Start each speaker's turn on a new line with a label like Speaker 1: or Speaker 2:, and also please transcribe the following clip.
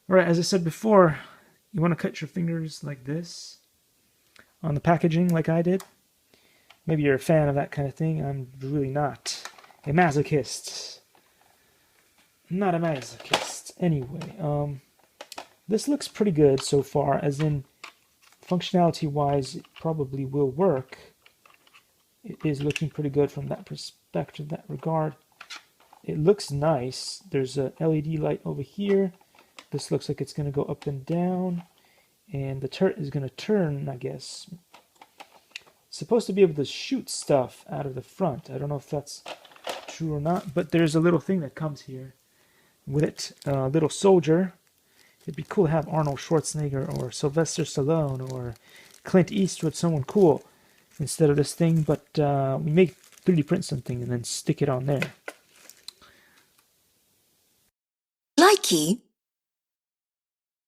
Speaker 1: Alright, as I said before, you want to cut your fingers like this on the packaging like I did. Maybe you're a fan of that kind of thing. I'm really not a masochist. I'm not a masochist. Anyway, this looks pretty good so far, as in functionality-wise, it probably will work. It is looking pretty good from that perspective, that regard. It looks nice. There's a LED light over here. This looks like it's going to go up and down, and the turret is going to turn, I guess. It's supposed to be able to shoot stuff out of the front. I don't know if that's true or not, but there's a little thing that comes here with it, a little soldier. It'd be cool to have Arnold Schwarzenegger or Sylvester Stallone or Clint Eastwood, someone cool, instead of this thing, but we may 3D print something and then stick it on there.
Speaker 2: Likey.